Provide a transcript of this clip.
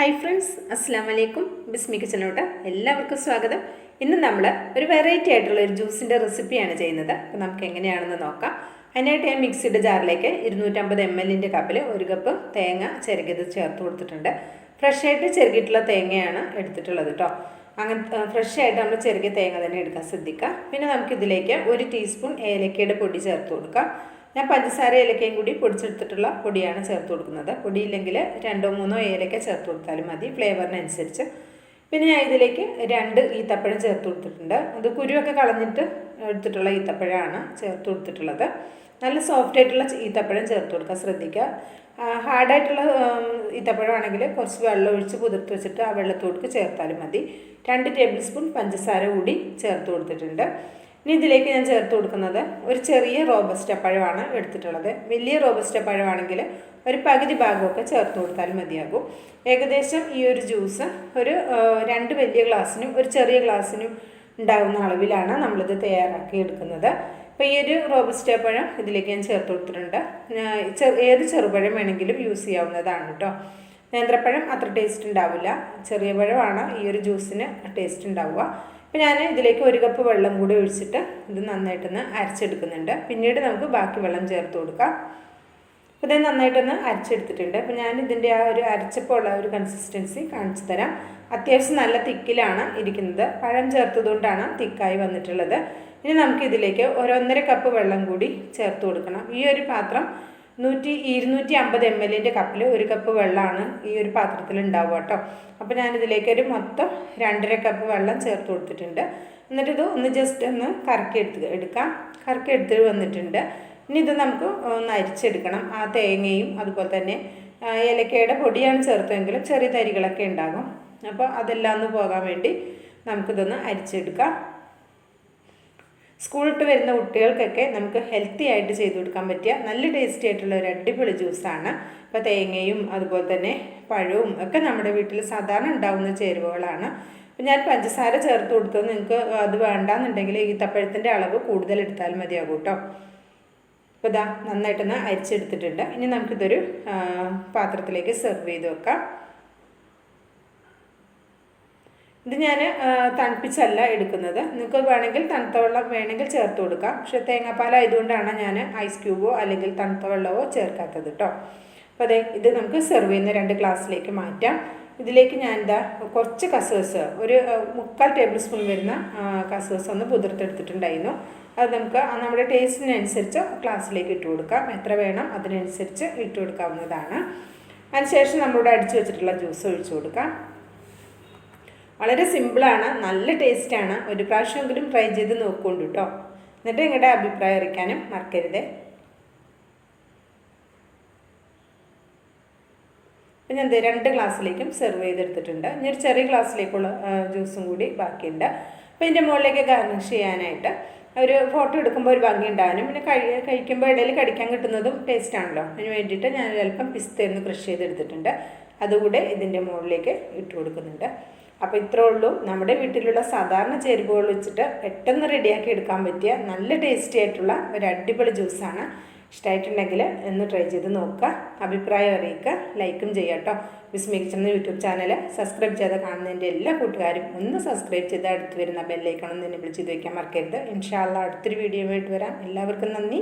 Hi friends, അസ്സാം വലൈക്കും. ബിസ്മി കിച്ചണിലോട്ട് എല്ലാവർക്കും സ്വാഗതം. ഇന്ന് നമ്മൾ ഒരു വെറൈറ്റി ആയിട്ടുള്ള ഒരു ജ്യൂസിൻ്റെ റെസിപ്പിയാണ് ചെയ്യുന്നത്. അപ്പോൾ നമുക്ക് എങ്ങനെയാണെന്ന് നോക്കാം. അതിനായിട്ട് ഞാൻ മിക്സിയുടെ ജാറിലേക്ക് 250 ml കപ്പിൽ 1 കപ്പ് തേങ്ങ ചിരകിയത് ചേർത്ത് കൊടുത്തിട്ടുണ്ട്. ഫ്രഷായിട്ട് ചിരകിയിട്ടുള്ള തേങ്ങയാണ് എടുത്തിട്ടുള്ളത് കേട്ടോ. അങ്ങനെ ഫ്രഷായിട്ട് നമ്മൾ ചിരകിയ തേങ്ങ തന്നെ എടുക്കാൻ ശ്രദ്ധിക്കുക. പിന്നെ നമുക്കിതിലേക്ക് 1 ടീസ്പൂൺ ഏലക്കയുടെ പൊടി ചേർത്ത് കൊടുക്കാം. ഞാൻ പഞ്ചസാര ഏലക്കയും കൂടി പൊടിച്ചെടുത്തിട്ടുള്ള പൊടിയാണ് ചേർത്ത് കൊടുക്കുന്നത്. പൊടിയില്ലെങ്കിൽ 2-3 ഏലക്ക ചേർത്ത് കൊടുത്താലും മതി, ഫ്ലേവറിനനുസരിച്ച്. പിന്നെ ഞാൻ ഇതിലേക്ക് 2 ഈത്തപ്പഴം ചേർത്ത് കൊടുത്തിട്ടുണ്ട്. അത് കുരുവൊക്കെ കളഞ്ഞിട്ട് എടുത്തിട്ടുള്ള ഈത്തപ്പഴമാണ് ചേർത്ത് കൊടുത്തിട്ടുള്ളത്. നല്ല സോഫ്റ്റ് ആയിട്ടുള്ള ഈത്തപ്പഴം ചേർത്ത് കൊടുക്കുക, ശ്രദ്ധിക്കുക. ഹാർഡായിട്ടുള്ള ഈത്തപ്പഴമാണെങ്കിൽ കുറച്ച് വെള്ളം ഒഴിച്ച് കുതിർത്ത് വെച്ചിട്ട് ആ വെള്ളത്തോടുക്ക് ചേർത്താലും മതി. 2 ടേബിൾ സ്പൂൺ പഞ്ചസാര കൂടി ചേർത്ത് കൊടുത്തിട്ടുണ്ട്. ഇനി ഇതിലേക്ക് ഞാൻ ചേർത്ത് കൊടുക്കുന്നത് ഒരു ചെറിയ റോബസ്റ്റ പഴമാണ് എടുത്തിട്ടുള്ളത്. വലിയ റോബസ്റ്റ പഴമാണെങ്കിൽ ഒരു പകുതി ഭാഗമൊക്കെ ചേർത്ത് കൊടുത്താലും മതിയാകും. ഏകദേശം ഈ ഒരു ജ്യൂസ് ഒരു 2 വലിയ ഗ്ലാസ്സിനും ഒരു ചെറിയ ഗ്ലാസ്സിനും ഉണ്ടാകുന്ന അളവിലാണ് നമ്മളിത് തയ്യാറാക്കി എടുക്കുന്നത്. അപ്പോൾ ഈ ഒരു റോബസ്റ്റ പഴം ഇതിലേക്ക് ഞാൻ ചേർത്ത് കൊടുത്തിട്ടുണ്ട്. ഏത് ചെറുപഴം വേണമെങ്കിലും യൂസ് ചെയ്യാവുന്നതാണ് കേട്ടോ. നേന്ത്രപ്പഴം അത്ര ടേസ്റ്റ് ഉണ്ടാവില്ല, ചെറിയ പഴമാണ് ഈ ഒരു ജ്യൂസിന് ടേസ്റ്റ് ഉണ്ടാവുക. അപ്പോൾ ഞാൻ ഇതിലേക്ക് 1 കപ്പ് വെള്ളം കൂടി ഒഴിച്ചിട്ട് ഇത് നന്നായിട്ടൊന്ന് അരച്ചെടുക്കുന്നുണ്ട്. പിന്നീട് നമുക്ക് ബാക്കി വെള്ളം ചേർത്ത് കൊടുക്കാം. അപ്പോൾ ഇത് നന്നായിട്ടൊന്ന് അരച്ചെടുത്തിട്ടുണ്ട്. അപ്പോൾ ഞാൻ ഇതിൻ്റെ ആ ഒരു അരച്ചപ്പോൾ ഉള്ള ഒരു കൺസിസ്റ്റൻസി കാണിച്ചു തരാം. അത്യാവശ്യം നല്ല തിക്കിലാണ് ഇരിക്കുന്നത്. പഴം ചേർത്തതുകൊണ്ടാണ് തിക്കായി വന്നിട്ടുള്ളത്. ഇനി നമുക്ക് ഇതിലേക്ക് 1.5 കപ്പ് വെള്ളം കൂടി ചേർത്ത് കൊടുക്കണം. ഈ ഒരു പാത്രം 250 ml കപ്പിൽ 1 കപ്പ് വെള്ളമാണ് ഈ ഒരു പാത്രത്തിൽ ഉണ്ടാവുക കേട്ടോ. അപ്പോൾ ഞാനിതിലേക്ക് ഒരു മൊത്തം 2.5 കപ്പ് വെള്ളം ചേർത്ത് കൊടുത്തിട്ടുണ്ട്. എന്നിട്ടിത് ഒന്ന് ജസ്റ്റ് ഒന്ന് കറക്കി എടുത്ത് വന്നിട്ടുണ്ട്. ഇനി ഇത് നമുക്ക് ഒന്ന് അരിച്ചെടുക്കണം. ആ തേങ്ങയും അതുപോലെ തന്നെ ഏലക്കയുടെ പൊടിയാണ് ചേർത്തതെങ്കിലും ചെറിയ തരികളൊക്കെ ഉണ്ടാകും. അപ്പോൾ അതെല്ലാം ഒന്ന് പോകാൻ വേണ്ടി നമുക്കിതൊന്ന് അരിച്ചെടുക്കാം. സ്കൂളിട്ട് വരുന്ന കുട്ടികൾക്കൊക്കെ നമുക്ക് ഹെൽത്തി ആയിട്ട് ചെയ്ത് കൊടുക്കാൻ പറ്റിയ നല്ല ടേസ്റ്റി ആയിട്ടുള്ള ഒരു അടിപൊളി ജ്യൂസാണ്. ഇപ്പോൾ തേങ്ങയും അതുപോലെ തന്നെ പഴവും ഒക്കെ നമ്മുടെ വീട്ടിൽ സാധാരണ ഉണ്ടാകുന്ന ചേരുവകളാണ്. അപ്പോൾ ഞാൻ പഞ്ചസാര ചേർത്ത് കൊടുത്തത് നിങ്ങൾക്ക് അത് വേണ്ടാന്നുണ്ടെങ്കിൽ ഈത്തപ്പഴത്തിൻ്റെ അളവ് കൂടുതൽ എടുത്താൽ മതിയാകും കേട്ടോ. അപ്പോൾ ഇതാ നന്നായിട്ടൊന്ന് അരിച്ചെടുത്തിട്ടുണ്ട്. ഇനി നമുക്കിതൊരു പാത്രത്തിലേക്ക് സെർവ് ചെയ്ത് വെക്കാം. ഇത് ഞാൻ തണുപ്പിച്ചല്ല എടുക്കുന്നത്. നിങ്ങൾക്ക് വേണമെങ്കിൽ തണുത്ത വെള്ളം വേണമെങ്കിൽ ചേർത്ത് കൊടുക്കാം. പക്ഷേ തേങ്ങാപ്പാലായതുകൊണ്ടാണ് ഞാൻ ഐസ് ക്യൂബോ അല്ലെങ്കിൽ തണുത്ത വെള്ളമോ ചേർക്കാത്തത് കേട്ടോ. അപ്പോൾ അതെ, ഇത് നമുക്ക് സെർവ് ചെയ്യുന്ന 2 ഗ്ലാസ്സിലേക്ക് മാറ്റാം. ഇതിലേക്ക് ഞാൻ കുറച്ച് കസ്കസ്, ഒരു 3/4 ടേബിൾ സ്പൂൺ വരുന്ന കസ്കസ് ഒന്ന് കുതിർത്തെടുത്തിട്ടുണ്ടായിരുന്നു. അത് നമുക്ക് നമ്മുടെ ടേസ്റ്റിനനുസരിച്ച് ഗ്ലാസ്സിലേക്ക് ഇട്ട് കൊടുക്കാം. എത്ര വേണം അതിനനുസരിച്ച് ഇട്ട് കൊടുക്കാവുന്നതാണ്. അതിനുശേഷം നമ്മളിവിടെ അടിച്ചു വെച്ചിട്ടുള്ള ജ്യൂസ് ഒഴിച്ചു കൊടുക്കാം. വളരെ സിമ്പിളാണ്, നല്ല ടേസ്റ്റാണ്. ഒരു പ്രാവശ്യമെങ്കിലും ട്രൈ ചെയ്ത് നോക്കുന്നുണ്ട് കേട്ടോ. എന്നിട്ട് നിങ്ങളുടെ അഭിപ്രായം അറിയിക്കാനും മറക്കരുത്. അപ്പം ഞാൻ 2 ഗ്ലാസ്സിലേക്കും സെർവ് ചെയ്തെടുത്തിട്ടുണ്ട്. ഇനി ഒരു ചെറിയ ഗ്ലാസ്സിലേക്കുള്ള ജ്യൂസും കൂടി ബാക്കിയുണ്ട്. അപ്പോൾ ഇതിൻ്റെ മുകളിലേക്ക് ഗാർണിഷ് ചെയ്യാനായിട്ട് ഒരു ഫോട്ടോ എടുക്കുമ്പോൾ ഒരു ഭംഗി ഉണ്ടാകാനും പിന്നെ കഴിക്കുമ്പോൾ ഇടയിൽ കടിക്കാൻ കിട്ടുന്നതും ടേസ്റ്റാണല്ലോ. അതിന് വേണ്ടിയിട്ട് ഞാൻ അല്പം പിസ്ത ഒന്ന് ക്രഷ് ചെയ്തെടുത്തിട്ടുണ്ട്. അതുകൂടെ ഇതിൻ്റെ മുകളിലേക്ക് ഇട്ട് കൊടുക്കുന്നുണ്ട്. അപ്പോൾ ഇത്രേ ഉള്ളൂ. നമ്മുടെ വീട്ടിലുള്ള സാധാരണ ചേരുവകൾ വെച്ചിട്ട് പെട്ടെന്ന് റെഡിയാക്കി എടുക്കാൻ പറ്റിയ നല്ല ടേസ്റ്റി ആയിട്ടുള്ള ഒരു അടിപൊളി ജ്യൂസാണ്. ഇഷ്ടമായിട്ടുണ്ടെങ്കിൽ ഒന്ന് ട്രൈ ചെയ്ത് നോക്കുക, അഭിപ്രായം അറിയിക്കുക, ലൈക്കും ചെയ്യുക കേട്ടോ. ബിസ്മി കിച്ചൺ യൂട്യൂബ് ചാനൽ സബ്സ്ക്രൈബ് ചെയ്ത് കാണുന്നതിൻ്റെ എല്ലാ കൂട്ടുകാരും ഒന്ന് സബ്സ്ക്രൈബ് ചെയ്ത് അടുത്ത് വരുന്ന ബെല്ലൈക്കൺ ഒന്ന് എനേബിൾ ചെയ്ത് വയ്ക്കാൻ മറക്കരുത്. ഇൻഷാ അല്ലാഹ് അടുത്തൊരു വീഡിയോ ആയിട്ട് വരാം. എല്ലാവർക്കും നന്ദി.